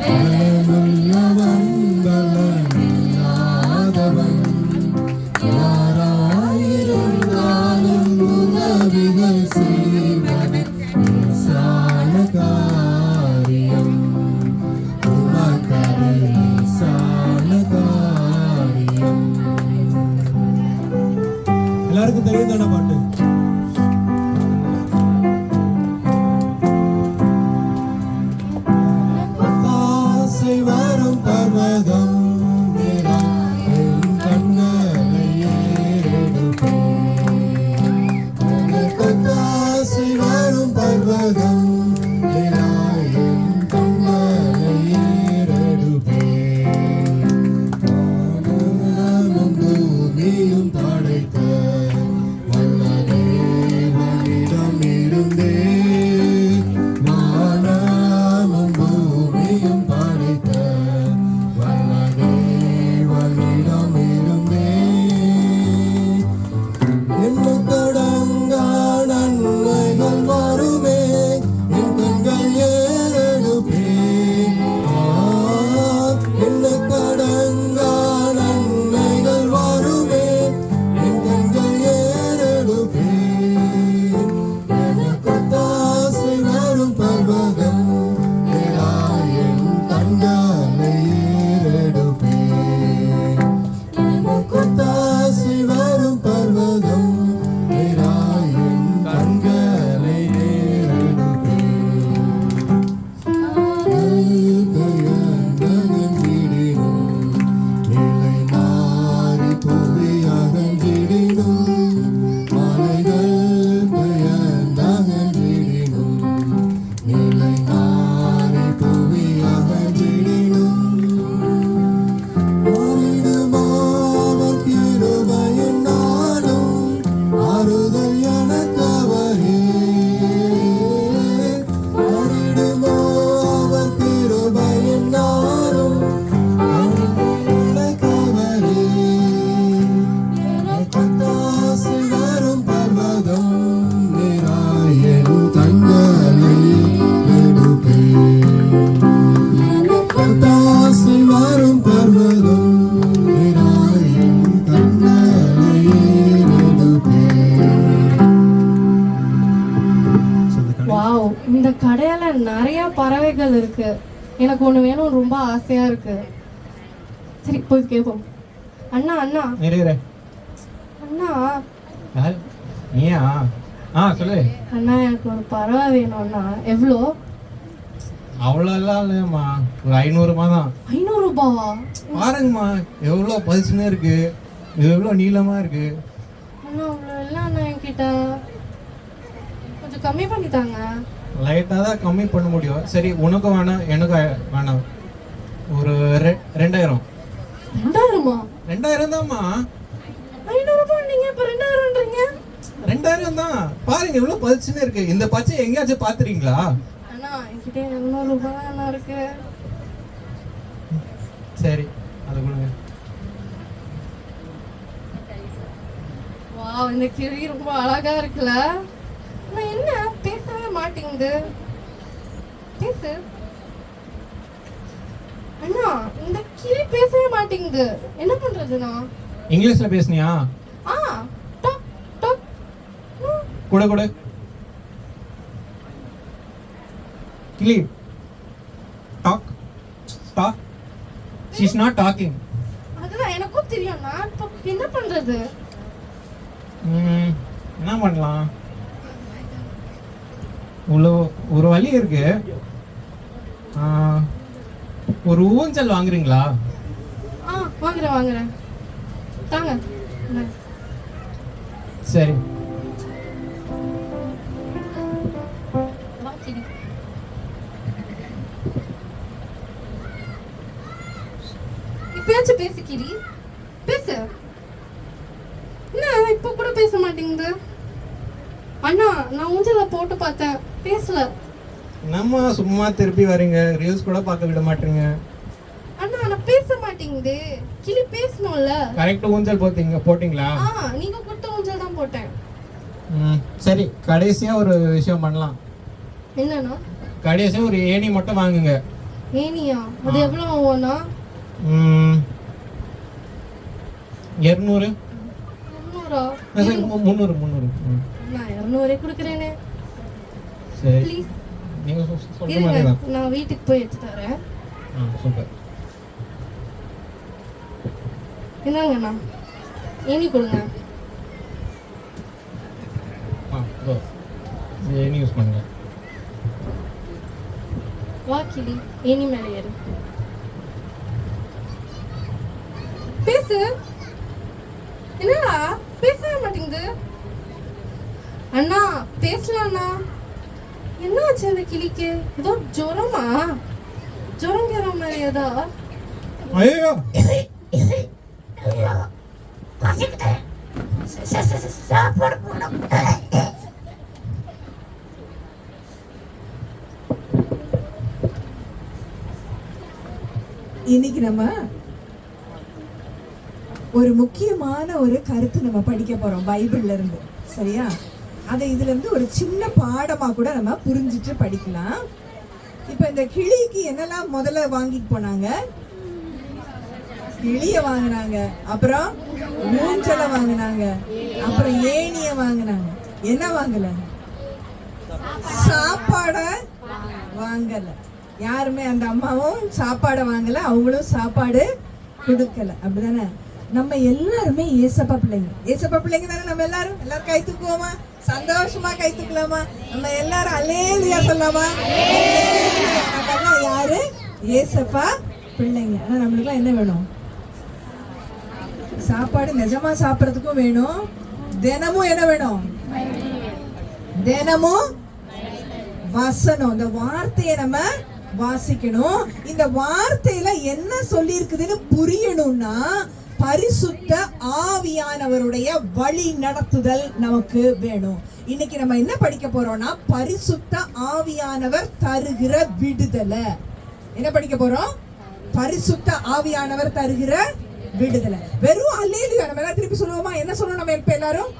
பலமுள்ளவன் பலமில்லாதவன் யாராயிருந்தாலும் உதவிகள் செய்வது லேசான காரியம் உமக்கது லேசான காரியம். எல்லாருக்கும் தெரியும் தானே பாட்டு? ஒத்தாசை வரும் பர்வதம் என் கண்களை ஏறெடுப்பேன். ஒத்தாசை வரும் பர்வதம் என் கண்களை ஏறெடுப்பேன். வானமும் பூமியும் படைத்த வல்ல தேவனிடம் இருந்தே வானமும் பூமியும் படைத்த வல்ல தேவனிடம் இருந்தே எண்ணுக்கடங்கா நன்மைகள் வருமே என் கண்கள் ஏறெடுப்பேன். எண்ணுக்கடங்கா நன்மைகள் வருமே என் கண்கள் ஏறெடுப்பேன். எனக்கு ஒத்தாசை வரும் பர்வதம் என் கண்களை ஏறெடுப்பேன். எனக்கு ஒத்தாசை வரும் பர்வதம் என் கண்களை ஏறெடுப்பேன். நிலை மாறி புவி அகன்றிடினும் மலைகள் பெயர்ந்தகன்றிடினும் நிலை மாறி புவி அகன்றிடினும் மாறிடுமாவர் கிருபையின் நாளும் ஆறுதல் எனக்கவரே. மாறிடுமாவர் கிருபையின் நாளும் ஆறுதல் எனக்கவரே. எனக்கு ஒத்தாசை வரும் பர்வதம் என் கண்களை எடுப்பேன். எனக்கு ஒத்தாசை வரும் பர்வதம் என் கண்களை எடுப்பேன். வாவ், இந்த கடையில நிறைய பறவைகள் இருக்கு. எனக்கு ஒண்ணு வேணும், ரொம்ப ஆசையா இருக்கு. சரி போய் கேட்போம். அண்ணா அண்ணா இருக்கிறேன். அண்ணா யார்? நீயா? சொல்லு. அண்ணா எனக்கு ஒரு பறவை வேணும் அண்ணா. எவ்வளோ? அவ்வளோலாம் இல்லையம்மா, ஒரு 500 தான். 500 ரூபாவா? பாருங்கம்மா எவ்வளோ பல்சுன்னு இருக்கு, இது எவ்வளோ நீளமாக இருக்கு. அண்ணா அவ்வளோ இல்லை அண்ணா என்கிட்ட. கொஞ்சம் கம்மி பண்ணித்தாங்க. லைட்டாக தான் கம்மி பண்ண முடியும். சரி, உனக்கும் வேணாம் எனக்கும் வேணாம். ஒரு 2000. 2000மா? 2000 தான்மா. 500 ரூபாய் நீங்க இப்ப 2000ன்றீங்க? 2000 தான். பாருங்க எவ்வளோ பல்சுன்னு இருக்கு. இந்த பச்சை எங்கேயாச்சும் பார்த்துறீங்களா? அண்ணா என்கிட்ட 200 ரூபாய் தான் அண்ணா இருக்கு. சரி, அது கொடுங்க. வாவ், இந்த கிளி ரொம்ப அழகா இருக்குல்ல. ஆனா என்ன பேசவே மாட்டேங்குது? பேசு அண்ணா. இந்த கிளி பேசவே மாட்டேங்குது, என்ன பண்றதுண்ணா? இங்கிலீஷ்ல பேசுனியா? Talk talk. கூட கூட கிளி talk talk. She is not talking. அதுதான் எனக்கும் தெரியும். நான் இப்போ என்ன பண்றது? என்ன பண்ணலாம்? ஒரு வழி இருக்கு. ஒரு ஊஞ்சல் வாங்குறீங்களா? வாங்குறேன் தாங்க. சரி. இப்பயாச்சும் பேசு கிளி, பேசு. என்ன இப்ப கூட பேச மாட்டேங்குது? அண்ணா நான் ஊஞ்சல போட்டு பார்த்தேன், பேசல. நம்ம சும்மா திருப்பி வரீங்க, ரீல்ஸ் கூட பார்க்க விட மாட்டீங்க. அண்ணா நான் பேச மாட்டேங்குது. கிளி பேசணும்ல. கரெக்ட் ஊஞ்சல் போட்டீங்களா? நீங்க கொடுத்த ஊஞ்சல் தான் போட்டேன். சரி, கடைசியா ஒரு விஷயம் பண்ணலாம். என்னன்னா? கடைசியா ஒரு ஏணி மட்டும் வாங்குங்க. ஏனியா அது எவ்வளோ ஆகும்னா? 200 300? 300. நான் 200 கொடுக்குறேனே. சரி ப்ளீஸ் நீங்க சொல்ற இருங்க, மாதிரி தான். நான் வீட்டுக்கு போய் எடுத்து தரேன். சூப்பர். என்னங்கண்ணா ஏனி கொடுங்க. ஏனி யூஸ் பண்ணுங்க. வா கிளி, ஏனி மேலே ஏறு. பேசு. என்னடா பேசவே மாட்டேங்குது? அண்ணா பேசலாம் அண்ணா. என்ன ஆச்சு அந்த கிளிக்கு? ஏதோ ஜுரமா? ஜுரம் மாதிரி ஏதோ? ஐயோ இன்னைக்கு நம்ம ஒரு முக்கியமான ஒரு கருத்து நம்ம படிக்க போறோம் பைபிள்ல இருந்து. சரியா? அதை இதுல இருந்து ஒரு சின்ன பாடமா கூட நம்ம புரிஞ்சுட்டு படிக்கலாம். இப்ப இந்த கிளிக்கு என்னெல்லாம் முதல்ல வாங்கிட்டு போனாங்க? கிளிய வாங்கினாங்க, அப்புறம் ஊஞ்சலை வாங்கினாங்க, அப்புறம் ஏணிய வாங்கினாங்க. என்ன வாங்கல? சாப்பாட வாங்கல. யாருமே அந்த அம்மாவும் சாப்பாடை வாங்கல, அவங்களும் சாப்பாடு கொடுக்கல. அப்படிதானே? நம்ம எல்லாருமே ஏசப்பா பிள்ளைங்க. ஏசப்பா பிள்ளைங்க தானே நம்ம எல்லாரும். எல்லாரும் கை தூக்குவோமா? சந்தோஷமா கை தூக்கலாமா? நம்ம எல்லாரும் அல்லேலூயா சொல்லலாமா? யாரு? ஏசப்பா பிள்ளைங்க. ஆனா நம்மளுக்குலாம் என்ன வேணும்? சாப்பாடு நிஜமா சாப்பிடறதுக்கும் வேணும். தினமும் என்ன வேணும்? தினமும் வசனம், இந்த வார்த்தையை நம்ம வாசிக்கணும். இந்த வார்த்தையில என்ன சொல்லி இருக்குதுன்னு புரியணும்னா பரிசுத்த ஆவியானவருடைய வழி நடத்துதல் நமக்கு வேணும். இன்னைக்கு நம்ம என்ன படிக்க போறோம்னா பரிசுத்த ஆவியானவர் தருகிற விடுதலை. என்ன படிக்க போறோம்? பரிசுத்த ஆவியானவர் தருகிற விடுதலை. வெறும் அல்லேலூயா நம்ம எல்லாம் திருப்பி சொல்லுவோமா? என்ன சொல்லணும் நம்ம இப்ப எல்லாரும்?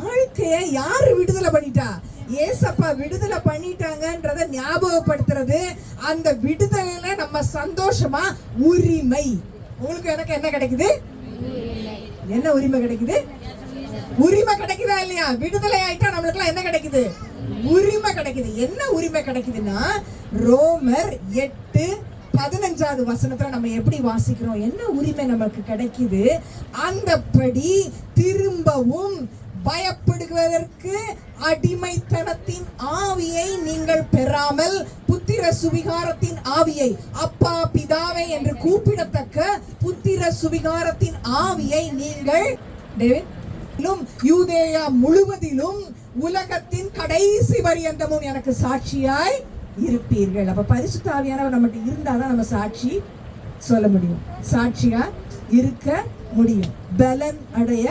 வாழ்க்கைய யாரு விடுதலை பண்ணிட்டா? ஏசப்பா விடுதலை பண்ணிட்டாங்கன்றத ஞாபகப்படுத்துறது. அந்த விடுதலையில நம்ம சந்தோஷமா உரிமை. உங்களுக்கு எனக்கு என்ன கிடைக்குது? என்ன உரிமை கிடைக்குது? உரிமை கிடைக்குதா இல்லையா? விடுதலை ஆயிட்டா நம்மளுக்கு என்ன கிடைக்குது? உரிமை கிடைக்குது. என்ன உரிமை கிடைக்குதுன்னா ரோமர் 8:15 வசனத்துல நம்ம எப்படி வாசிக்கிறோம்? என்ன உரிமை நமக்கு கிடைக்குது? அந்தபடி திரும்பவும் பயப்படுவதற்கு அடிமைத்தனத்தின் ஆவியை நீங்கள் பெறாமல் புத்திர சுவிகாரத்தின் ஆவியை, அப்பா பிதாவை என்று கூப்பிடத்தக்க புத்திர சுவிகாரத்தின் ஆவியை நீங்கள் யூதேயா முழுவதிலும் உலகத்தின் கடைசி பரியந்தமும் எனக்கு சாட்சியாய் இருப்பீர்கள். அப்ப பரிசுத்த ஆவியானவர் நம்மகிட்ட இருந்தாதான் நம்ம சாட்சி சொல்ல முடியும், சாட்சியா இருக்க முடியும், பலன் அடைய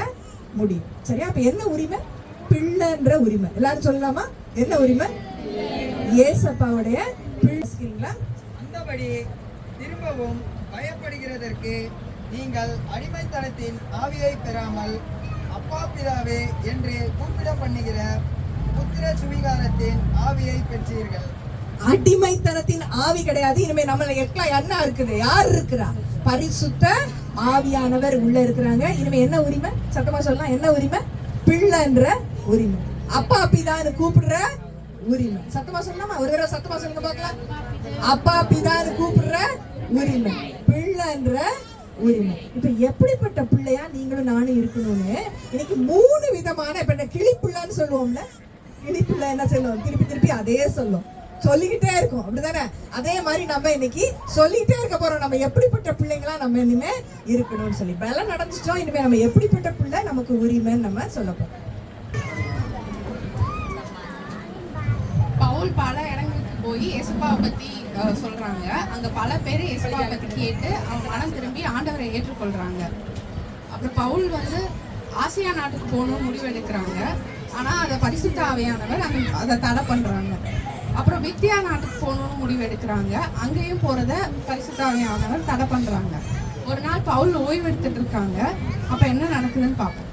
முடியும். சரியா? அப்ப என்ன உரிமை? பிள்ளைன்ற உரிமை. எல்லாரும் சொல்லலாமா? என்ன உரிமை? ஏசப்பாவுடைய பிள்ளை. அந்தபடி திரும்பவும் பயப்படுகிறதற்கு நீங்கள் அடிமைத்தனத்தின் ஆவியை பெறாமல் அப்பா பிதாவே என்று கூப்பிட பண்ணுகிற புத்திர சுவிகாரத்தின் ஆவியை பெற்றீர்கள். அடிமைத்தனத்தின் ஆவி கிடையாது. இனிமே நம்மள என்ன இருக்குது? யார் இருக்கிறா? பரிசுத்த ஆவியானவர் உள்ள இருக்கிறாங்க. இனிமே என்ன உரிமை? சத்தமா சொல்லலாம். என்ன உரிமை? பிள்ளைன்ற உரிமை. அப்பா பிதான்னு கூப்பிடுற உரிமை. சத்தமா சொல்லலாமா? ஒரு தடவை சத்தமா சொல்லுங்க பார்க்கலாம். அப்பா பிதான்னு கூப்பிடுற உரிமை, பிள்ளைன்ற உரிமை. இப்ப எப்படிப்பட்ட பிள்ளையா நீங்களும் நானும் இருக்கணும்னு இன்னைக்கு 3 விதமான, இப்ப இந்த கிளிப்பிள்ளைன்னு சொல்லுவோம்ல, கிளிப்பிள்ளை என்ன சொல்லுவோம்? திருப்பி திருப்பி அதே சொல்லும், சொல்லிக்கிட்டே இருக்கும். அப்படிதானே? அதே மாதிரி நம்ம இன்னைக்கு சொல்லிக்கிட்டே இருக்க போறோம். நம்ம எப்படிப்பட்ட பிள்ளைங்களா நம்ம இனிமே இருக்கணும்னு சொல்லி பல நடந்துட்டோம். இனிமே நம்ம எப்படிப்பட்ட பிள்ளை நமக்கு உரிமைன்னு நம்ம சொல்ல போறோம். பவுல் பல இடங்களுக்கு போய் ஏசப்பாவை பத்தி சொல்றாங்க. அங்க பல பேர் ஏசப்பாவை பத்தி கேட்டு அவங்க மனம் திரும்பி ஆண்டவரை ஏற்றுக்கொள்றாங்க. அப்புறம் பவுல் ஆசியா நாட்டுக்கு போகணும்னு முடிவெடுக்கிறாங்க. ஆனா அதை பரிசுத்த ஆவியானவர் அதை தடை பண்றாங்க. அப்புறம் வித்யா நாட்டுக்கு போகணும்னு முடிவெடுக்கிறாங்க. அங்கேயும் போறத பரிசுத்த ஆவியானவர் தடை பண்றாங்க. ஒரு நாள் பவுல் ஓய்வு எடுத்துட்டு இருக்காங்க. அப்ப என்ன நடக்குதுன்னு பார்ப்போம்.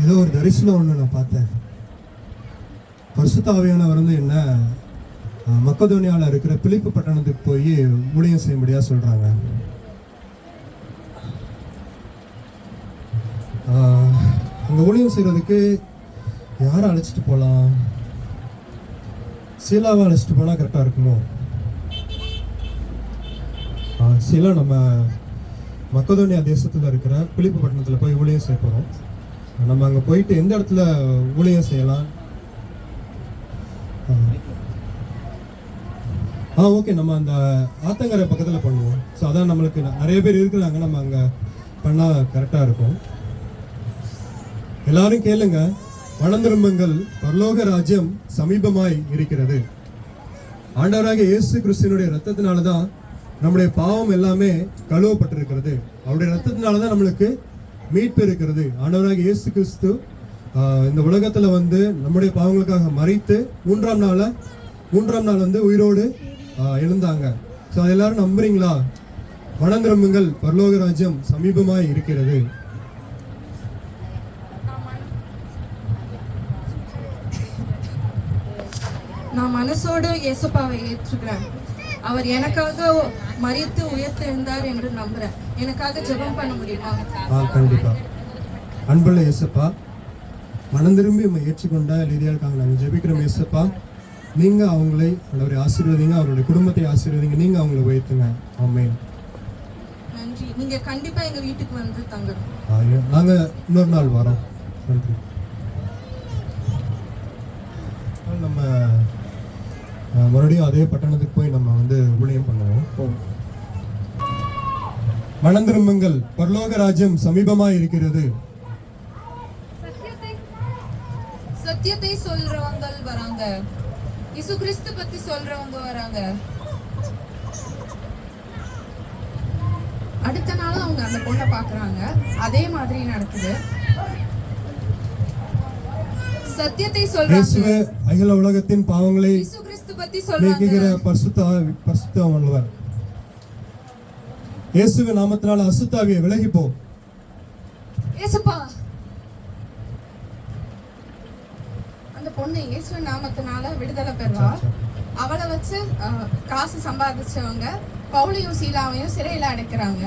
ஏதோ ஒரு தரிசனம் ஒன்று நான் பார்த்தேன். பரிசுத்த ஆவியானவர் வந்து என்ன மக்கதோனியாவில் இருக்கிற பிலிப்பு பட்டணத்துக்கு போய் ஊழியம் செய்யும்படியாக சொல்கிறாங்க. அங்கே ஊழியம் செய்கிறதுக்கு யாரை அழைச்சிட்டு போகலாம்? சீலாவை அழைச்சிட்டு போனால் கரெக்டாக இருக்குமோ? சீலா நம்ம மக்கதோனியா தேசத்தில் இருக்கிற பிலிப்பு பட்டணத்தில் போய் ஊழியம் செய்ய போகிறோம். நம்ம அங்கே போயிட்டு எந்த இடத்துல ஊழியம் செய்யலாம்? ஓகே, நம்ம அந்த ஆத்தங்கரை பக்கத்தில் பண்ணுவோம். ஸோ அதான் நம்மளுக்கு நிறைய பேர் இருக்கிறாங்க, நம்ம அங்கே பண்ணால் கரெக்டாக இருக்கும். எல்லாரும் கேளுங்க, மனம் திரும்புங்கள், பரலோக ராஜ்யம் சமீபமாய் இருக்கிறது. ஆண்டவராக இயேசு கிறிஸ்துவினுடைய ரத்தத்தினால தான் நம்முடைய பாவம் எல்லாமே கழுவப்பட்டிருக்கிறது. அவருடைய ரத்தத்தினால தான் நம்மளுக்கு மீட்பு இருக்கிறது. ஆண்டவராக இயேசு கிறிஸ்து இந்த உலகத்துல வந்து நம்முடைய பாவங்களுக்காக மரித்து மூன்றாம் நாள் வந்து உயிரோடு எழுந்தாங்க. ஸோ எல்லாரும் நம்புறீங்களா? மனம் திரும்புங்கள், பரலோக ராஜ்யம் சமீபமாய் இருக்கிறது. நான் மனசோடு இயேசுப்பாவை ஏற்றுக்கிறேன். அவர் எனக்காக மரித்து உயர்த்தெழுந்தார் என்று நம்புறேன். எனக்காக ஜெபம் பண்ண முடியுமா? கண்டிப்பா. அன்புள்ள இயேசுப்பா, மனம் திரும்பி நம்ம ஏற்றுக்கொண்ட லீதியாளுக்காக நாங்கள் ஜெபிக்கிறோம். இயேசுப்பா, நீங்க அவங்களை அவருடைய ஆசீர்வதிங்க, அவருடைய குடும்பத்தை ஆசீர்வதிங்க, நீங்க அவங்களை உயர்த்துங்க. ஆமென். நன்றி. நீங்க கண்டிப்பா எங்க வீட்டுக்கு வந்து தங்கணும். நாங்க இன்னொரு நாள் வரோம். நன்றி. நம்ம மறுபடியும் அதே பட்டணத்துக்கு போய் நம்ம வந்து ஊழியம் பண்ணுவோம். மனம் திரும்புங்கள், பரலோக ராஜ்யம் சமீபமாய் இருக்கிறது. சத்தியத்தை சொல்றவங்க வராங்க. இயேசு கிறிஸ்து பத்தி சொல்றவங்க வராங்க. அடுத்த நாள் அவங்க அந்த பொண்ணை பார்க்குறாங்க. அதே மாதிரி நடக்குது. சத்தியத்தை சொல்றாங்க. அகில உலகத்தின் பாவங்களை இயேசு கிறிஸ்து பத்தி சொல்றாங்க. நீக்குகிற பரிசுத்த உள்ளவர். இயேசுவின் நாமத்தினால அசுத்தாவியை விலகி போ. இயேசுப்பா, அந்த பொண்ணு இயேசுவின் நாமத்தினால விடுதலை பெறுவா. அவளை வச்சு காசு சம்பாதிச்சவங்க பவுலையும் சீலாவையும் சிறையில் அடைக்கிறாங்க.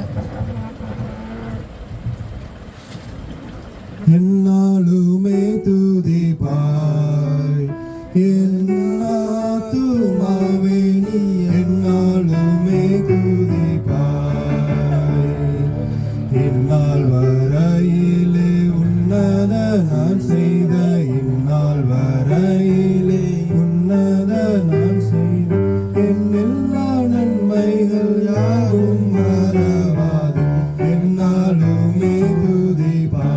என்னாலுமே துதிப்பாய் என் ஆத்துமாவே நீ என்னாலுமே துதிப்பாய். இந்நாள் வரையிலே உன்னத நான் செய்த இந்நாள் வரையிலே உன்னத நான் செய்த என் எல்லா நன்மைகள் யாவும் மறவாது என்னாலுமே துதிப்பாய்.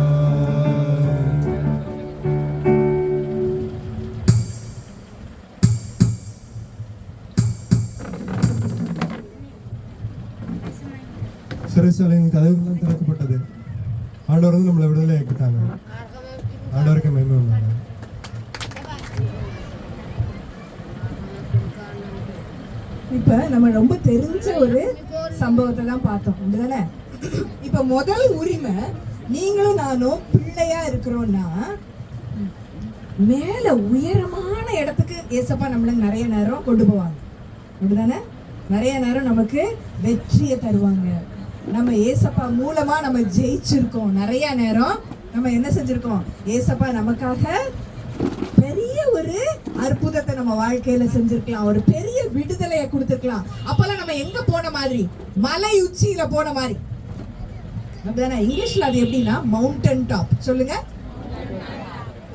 சிறைச்சாலையின் கதவுகளும் திறக்கப்பட்டது. ஆண்டவர் வந்து நம்மளை விடுதலை ஆக்கிட்டாங்க. ஆண்டவருக்கு மகிமை உண்டாங்க. இப்ப நம்ம ரொம்ப தெரிஞ்ச ஒரு சம்பவத்தை தான் பார்த்தோம், அப்படிதானே? இப்ப முதல் உரிமை, நீங்களும் நானும் பிள்ளையா இருக்கிறோம்னா மேல உயரமான இடத்துக்கு ஏசப்பா நம்மள நிறைய நேரம் கொண்டு போவாங்க, அப்படிதானே? நிறைய நேரம் நமக்கு வெற்றியை தருவாங்க. நம்ம ஏசப்பா மூலமா நம்ம ஜெயிச்சிருக்கோம். நிறைய நேரம் நம்ம என்ன செஞ்சிருக்கோம்? ஏசப்பா நமக்காக பெரிய ஒரு அற்புதத்தை நம்ம வாழ்க்கையில செஞ்சிருக்கலாம், ஒரு பெரிய விடுதலையை கொடுத்திருக்கலாம். அப்பெல்லாம் நம்ம எங்க போன மாதிரி? மலை உச்சியில போன மாதிரி, அப்படிதானே? இங்கிலீஷ்ல அது எப்படின்னா மவுண்டன் டாப். சொல்லுங்க,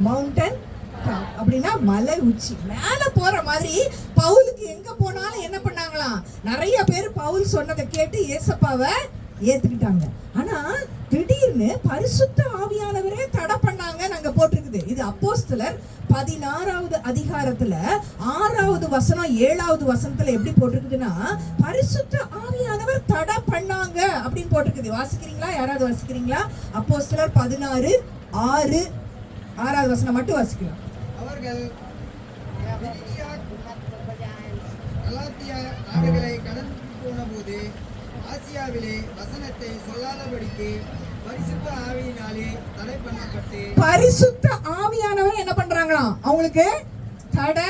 மவுண்டன் டாப் அப்படின்னா மலை உச்சி, மேல போற மாதிரி. பவுலுக்கு எங்க போனாலும் என்ன பண்ணாங்களாம்? நிறைய பேர் பவுல் சொன்னதை கேட்டு ஏசப்பாவை ஏத்துக்கிட்டாங்க. ஆனா திடீர்னு பரிசுத்த ஆவியானவரே தடை பண்ணாங்க நாங்க போட்டிருக்குது. இது அப்போஸ்தலர் 16வது அதிகாரத்துல 6வது வசனம் 7வது வசனத்துல எப்படி போட்டிருக்குதுன்னா, பரிசுத்த ஆவியானவர் தடை பண்ணாங்க அப்படின்னு போட்டிருக்குது. வாசிக்கிறீங்களா? யாராவது வாசிக்கிறீங்களா? அப்போஸ்தலர் 16:6 6வது வசனம் மட்டும் வாசிக்கலாம். அவர்கள் கலாத்தியா நாடுகளை கடந்து போன போது ஆசியாவிலே வசனத்தை சொல்லாதபடிக்கு பரிசுத்த ஆவியினாலே தடை பண்ணப்பட்டு பரிசுத்த ஆவியானவர் என்ன பண்றாங்களாம், அவங்களுக்கு தடை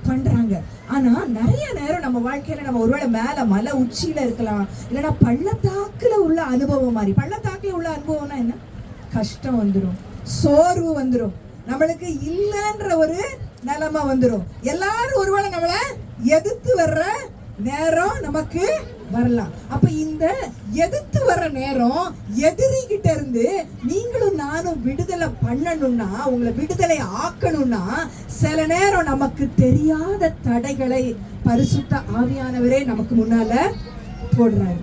பண்றாங்க. ஆனா நிறைய நேரம் நம்ம வாழ்க்கையில நம்ம ஒருவேளை மேல மலை உச்சியில இருக்கலாம், இல்லைன்னா பள்ளத்தாக்குல உள்ள அனுபவம் மாதிரி. பள்ளத்தாக்குல உள்ள அனுபவம்னா என்ன? கஷ்டம் வந்துடும், சோர்வு வந்துடும், நம்மளுக்கு இல்லைன்ற ஒரு நிலைமை வந்துடும். எல்லாரும் ஒருவேளை நம்மளை எதிர்த்து வர்ற நேரம் நமக்கு வரலாம். அப்ப இந்த எதிர்த்து வர்ற நேரம் எதிரிகிட்ட இருந்து நீங்களும் நானும் விடுதலை பண்ணணும்னா, உங்களை விடுதலை ஆக்கணும்னா, சில நேரம் நமக்கு தெரியாத தடைகளை பரிசுத்த ஆவியானவரே நமக்கு முன்னால போடுறாரு.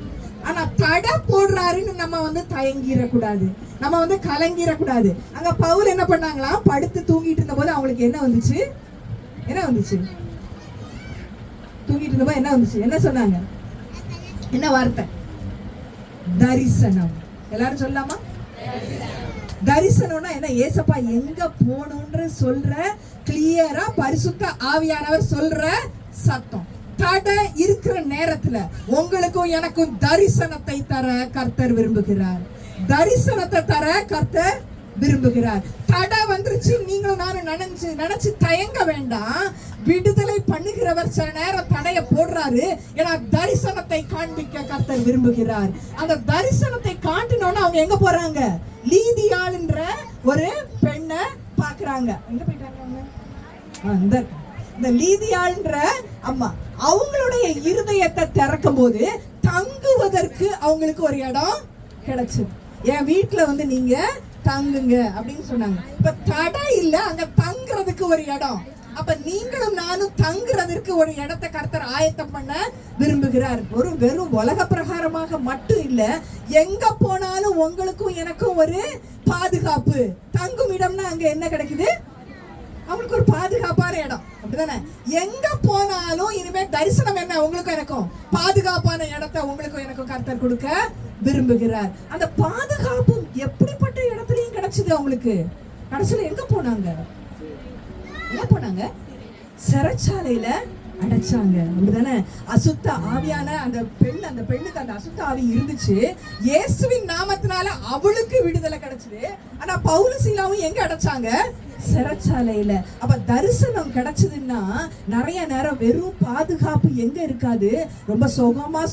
ஆனா தடை போடுறாருன்னு நம்ம தயங்கிடக்கூடாது, நம்ம கலங்கிடக்கூடாது. அங்க பவுல் என்ன பண்ணாங்களாம், படுத்து தூங்கிட்டு இருந்த போது அவங்களுக்கு என்ன வந்துச்சு? தூங்கிட்டு இருந்தப்போ என்ன வந்துச்சு? என்ன சொன்னாங்க? என்ன வார்த்தை? தரிசனம். எல்லாரும் சொல்லலாமா? தரிசனம்னா என்ன? ஏசப்பா எங்க போகணும்ன்ற சொல்ற கிளியரா பரிசுத்த ஆவியானவர் சொல்ற சத்தம். தடை இருக்கிற நேரத்துல உங்களுக்கும் எனக்கும் தரிசனத்தை தர கர்த்தர் விரும்புகிறார். தரிசனத்தை தர கர்த்தர் விரும்புகிறார். தடை வந்துருச்சு நீங்களும் நானும் நினைச்சு தயங்க வேண்டாம். விடுதலை பண்ணுகிறவர் சில நேரம் தடைய போடுறாரு. ஏன்னா தரிசனத்தை காண்பிக்க கர்த்தர் விரும்புகிறார். அந்த தரிசனத்தை காட்டினோன்னு அவங்க எங்க போறாங்க? லீதியாள்ன்ற ஒரு பெண்ணை பாக்குறாங்க. எங்க போயிட்டாங்க அவங்க? இந்த லீதியாள்ன்ற அம்மா அவங்களுடைய இருதயத்தை திறக்கும் போது தங்குவதற்கு அவங்களுக்கு ஒரு இடம் கிடைச்சது. என் வீட்டுல நீங்க தங்குங்க அப்படின்னு சொன்னாங்க. இப்ப தடை இல்ல, அங்க தங்குறதுக்கு ஒரு இடம். அப்ப நீங்களும் நானும் தங்குறதற்கு ஒரு இடத்தை கர்த்தர் ஆயத்தம் பண்ண விரும்புகிறார். வெறும் உலக பிரகாரமாக மட்டும் இல்ல, எங்க போனாலும் உங்களுக்கும் எனக்கும் ஒரு பாதுகாப்பு. தங்கும் இடம்னா அங்க என்ன கிடைக்குது? அவங்களுக்கு ஒரு பாதுகாப்பான இடம், அப்படிதானே? எங்க போனாலும் இனிமே தரிசனம் என்ன? உங்களுக்கும் எனக்கும் பாதுகாப்பான இடத்தை உங்களுக்கும் எனக்கும் கர்த்தர் கொடுக்க விரும்புகிறார். அந்த பாதுகாப்பும் எப்படிப்பட்ட இடத்துலயும் கிடைச்சது அவங்களுக்கு. கடைசியில எங்க போனாங்க? சிறைச்சாலையில அடைச்சாங்க, அப்படிதானே? அசுத்த ஆவியான அந்த பெண்ணுக்கு அந்த அசுத்த ஆவி இருந்துச்சு. இயேசுவின் நாமத்தினால அவளுக்கு விடுதலை கிடைச்சது. ஆனா பவுல் சீலாவும் எங்க அடைச்சாங்க? சிறைச்சாலையில. அப்ப தரிசனம் கிடைச்சதுன்னா நிறைய நேரம் வெறும் பாதுகாப்பு எங்க இருக்காது, ரொம்ப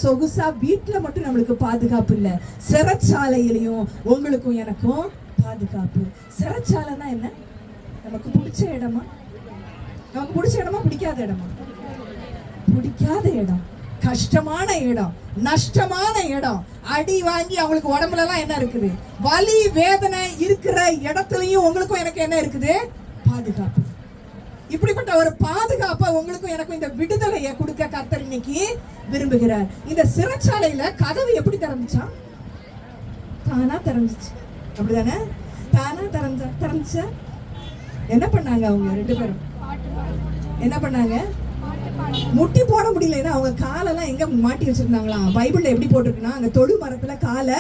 சொகுசா வீட்டுல மட்டும் நம்மளுக்கு பாதுகாப்பு இல்ல, சிறைச்சாலையிலையும் உங்களுக்கும் எனக்கும் பாதுகாப்பு. சிறைச்சாலைன்னா என்ன? நமக்கு பிடிச்ச இடமா? நமக்கு பிடிச்ச இடமா பிடிக்காத இடமா? பிடிக்காத இடம், கஷ்டமான இடம், நஷ்டமான இடம், அடி வாங்கி அவங்களுக்கு உடம்புல எல்லாம் என்ன இருக்குது? வலி வேதனை இருக்கிற இடத்துலயும் உங்களுக்கும் எனக்கு என்ன இருக்குது? பாதுகாப்பு. இப்படிப்பட்ட ஒரு பாதுகாப்பை உங்களுக்கும் எனக்கும் இந்த விடுதலையை கொடுக்க கர்த்தர் இன்னைக்கு விரும்புகிறார். இந்த சிறைச்சாலையில கதவு எப்படி திறந்துச்சா? தானா திறந்துச்சு, அப்படிதானே? தானா திறந்துச்சா? என்ன பண்ணாங்க அவங்க ரெண்டு பேரும்? என்ன பண்ணாங்க? முட்டி போட முடியலன்னா அவங்க காலெல்லாம் எங்க மாட்டி வச்சிருந்தாங்களாம்? பைபிள்ல எப்படி போட்டிருக்குன்னா, அங்க தொழு மரத்துல காலை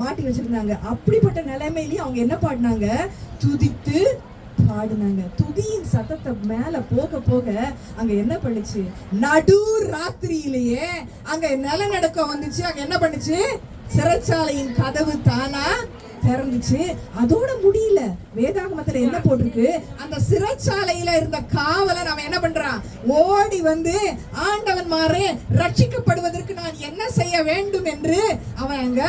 மாட்டி வச்சிருந்தாங்க. அப்படிப்பட்ட நிலைமையிலயும் அவங்க என்ன பாடினாங்க? துதித்து பாடினாங்க. துதியின் சத்தத்தை மேல போக போக அங்க என்ன பண்ணுச்சு? நடு ராத்திரியிலேயே அங்க நிலநடுக்கம் வந்துச்சு. அங்க என்ன பண்ணுச்சு? சிறைச்சாலையின் கதவு தானா திறந்துச்சு. அதோட முடியல. வேதாகமத்துல என்ன போட்டிருக்கு? அந்த சிறைச்சாலையில இருந்த காவலன் அவன் என்ன பண்றான்? ஓடி ஆண்டவன் மாறே ரட்சிக்கப்படுவதற்கு நான் என்ன செய்ய வேண்டும் என்று அவன் அங்க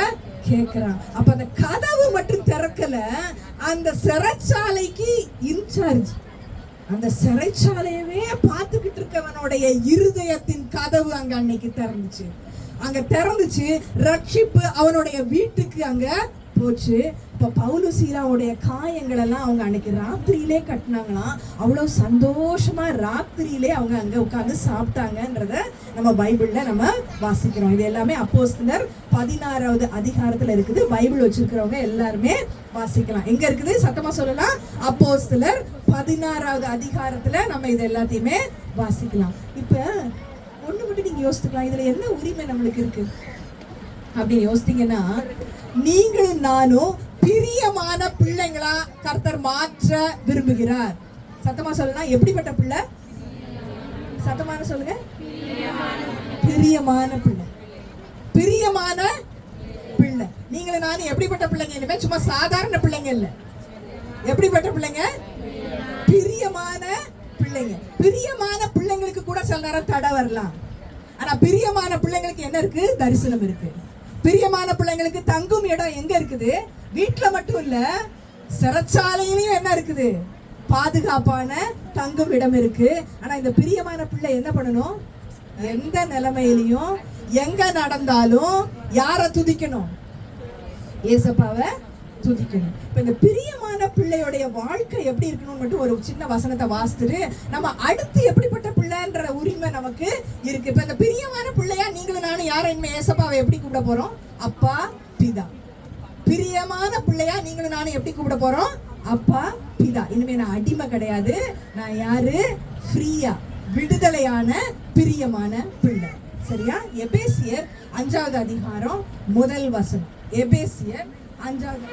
கேட்கிறான். அப்ப அந்த கதவு மட்டும் திறக்கல, அந்த சிறைச்சாலைக்கு இன்சார்ஜ், அந்த சிறைச்சாலையவே பார்த்துக்கிட்டு இருக்கவனுடைய இருதயத்தின் கதவு அங்க அன்னைக்கு திறந்துச்சு. அங்க திறந்துச்சு. ரட்சிப்பு அவனுடைய வீட்டுக்கு அங்க போச்சு. இப்ப பவுல் சீலாவுடைய காயங்கள் எல்லாம் அவங்க அன்னைக்கு ராத்திரியிலே கட்டினாங்களாம். அவ்வளவு சந்தோஷமா ராத்திரியிலே அவங்க அங்க உட்கார்ந்து சாப்பிட்டாங்கன்றத நம்ம பைபிள்ல நம்ம வாசிக்கிறோம். இது எல்லாமே அப்போஸ்தலர் 16வது அதிகாரத்துல இருக்குது. பைபிள் வச்சிருக்கிறவங்க எல்லாருமே வாசிக்கலாம். எங்க இருக்குது? சத்தமா சொல்லலாம். அப்போஸ்தலர் 16வது அதிகாரத்துல நம்ம இது எல்லாத்தையுமே வாசிக்கலாம். இப்ப ஒண்ணு மட்டும் நீங்க யோசிச்சுக்கலாம், இதுல என்ன உரிமை நம்மளுக்கு இருக்கு அப்படின்னு யோசித்தீங்கன்னா, நீங்களும் நானும் பிரியமான பிள்ளைங்களா கர்த்தர் மாற்ற விரும்புகிறார். சத்தமா சொல்லலாம். எப்படிப்பட்ட பிள்ளை? சத்தமான சொல்லுங்க. பிரியமான பிள்ளை. பிரியமான பிள்ளை. நீங்களும் நானும் எப்படிப்பட்ட பிள்ளைங்க? இனிமே சும்மா சாதாரண பிள்ளைங்க இல்ல. எப்படிப்பட்ட பிள்ளைங்க? பிரியமான பிள்ளைங்க. பிரியமான பிள்ளைங்களுக்கு கூட சில நேரம் தடை வரலாம். ஆனா பிரியமான பிள்ளைங்களுக்கு என்ன இருக்கு? தரிசனம் இருக்கு. பிரியமான பிள்ளைங்களுக்கு தங்கும் இடம் எங்க இருக்குது? வீட்டுல மட்டும் இல்ல, சிறைச்சாலையிலையும் என்ன இருக்குது? பாதுகாப்பான தங்கும் இடம் இருக்கு. ஆனா இந்த பிரியமான பிள்ளை என்ன பண்ணணும்? எந்த நிலைமையிலையும் எங்க நடந்தாலும் யாரை துதிக்கணும்? ஏசப்பாவை துதிக்கணும். இப்ப இந்த பிரியமான பிள்ளையோடைய வாழ்க்கை எப்படி இருக்கணும்னு மட்டும் ஒரு சின்ன வசனத்தை வாசித்துட்டு நம்ம அடுத்து எப்படிப்பட்ட பிள்ளைன்ற உரிமை நமக்கு இருக்கு. இப்ப இந்த பிரியமான பிள்ளையா நீங்களும் நானும் யாரை இனிமே ஏசப்பாவை எப்படி கூப்பிட போறோம்? அப்பா பிதா. பிரியமான பிள்ளையா நீங்களும் நானும் எப்படி கூப்பிட போறோம்? அப்பா பிதா. இனிமே நான் அடிமை கிடையாது. நான் யாரு? ஃப்ரீயா, விடுதலையான பிரியமான பிள்ளை. சரியா? எபேசியர் 5வது அதிகாரம் 1 வசனம். எபேசியர் 5வது.